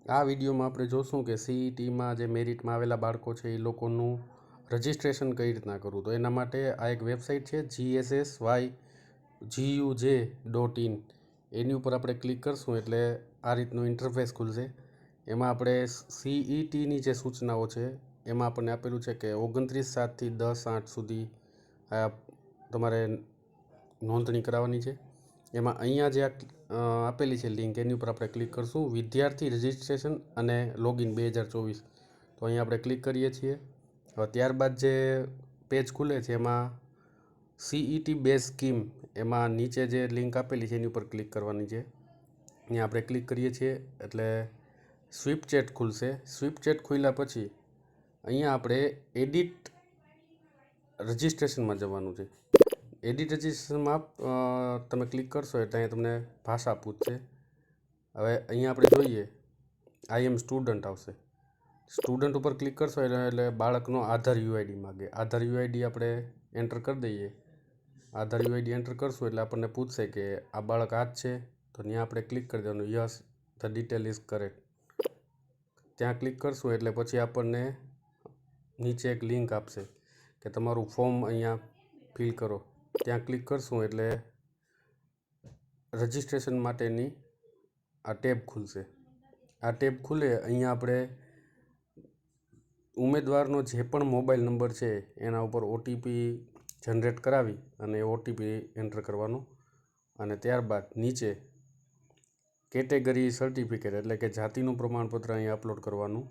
આ વિડીયોમાં આપણે જોશું કે સીઈટીમાં જે મેરિટમાં આવેલા બાળકો છે એ લોકોનું રજિસ્ટ્રેશન કઈ રીતના કરવું. તો એના માટે આ એક વેબસાઇટ છે GSSYGUJ.in. એની ઉપર આપણે ક્લિક કરશું એટલે આ રીતનું ઇન્ટરફેસ ખુલશે. એમાં આપણે સીઈટીની જે સૂચનાઓ છે એમાં આપણને આપેલું છે કે 29/7 થી 10/8 સુધી તમારે નોંધણી કરાવવાની છે. એમાં અહીંયા જે આપેલી છે લિંક એની ઉપર આપણે ક્લિક કરશું, વિદ્યાર્થી રજિસ્ટ્રેશન અને લોગિન 2024. તો અહીંયા આપણે ક્લિક કરીએ છીએ. હવે ત્યારબાદ જે પેજ ખુલે છે એમાં સીઈટી બેઝ સ્કીમ, એમાં નીચે જે લિંક આપેલી છે એની ઉપર ક્લિક કરવાની છે. અહીંયા આપણે ક્લિક કરીએ છીએ એટલે સ્વીપ ચેટ ખુલશે. સ્વીપ ચેટ ખુલ્યા પછી અહીંયા આપણે એડિટ રજિસ્ટ્રેશનમાં જવાનું છે. એડિટ રજિસ્ટ્રેશનમાં તમે ક્લિક કરશો એટલે અહીંયા તમને ભાષા પૂછશે. હવે અહીંયા આપણે જોઈએ આઈ એમ સ્ટુડન્ટ આવશે. સ્ટુડન્ટ ઉપર ક્લિક કરશો એટલે બાળકનો આધાર યુઆઈડી માગે. આધાર યુઆઈડી આપણે એન્ટર કરી દઈએ. આધાર યુઆઈડી એન્ટર કરશું એટલે આપણને પૂછશે કે આ બાળક આ જ છે. તો ત્યાં આપણે ક્લિક કરી દેવાનું, yes the detail is correct. ત્યાં ક્લિક કરશું એટલે પછી આપણને નીચે એક લિંક આપશે કે તમારું ફોર્મ અહીંયા ફિલ કરો. ત્યાં ક્લિક કરશું એટલે રજિસ્ટ્રેશન માટેની આ ટેબ ખુલશે. આ ટેબ ખુલે અહીંયા આપણે ઉમેદવારનો જે પણ મોબાઈલ નંબર છે એના ઉપર ઓટીપી જનરેટ કરાવી અને ઓટીપી એન્ટર કરવાનો. અને ત્યારબાદ નીચે કેટેગરી સર્ટિફિકેટ એટલે કે જાતિનું પ્રમાણપત્ર અહીં અપલોડ કરવાનું.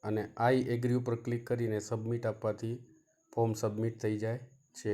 અને આઈ એગ્રી ઉપર ક્લિક કરીને સબમિટ આપવાથી ફોર્મ સબમિટ થઈ જાય છે.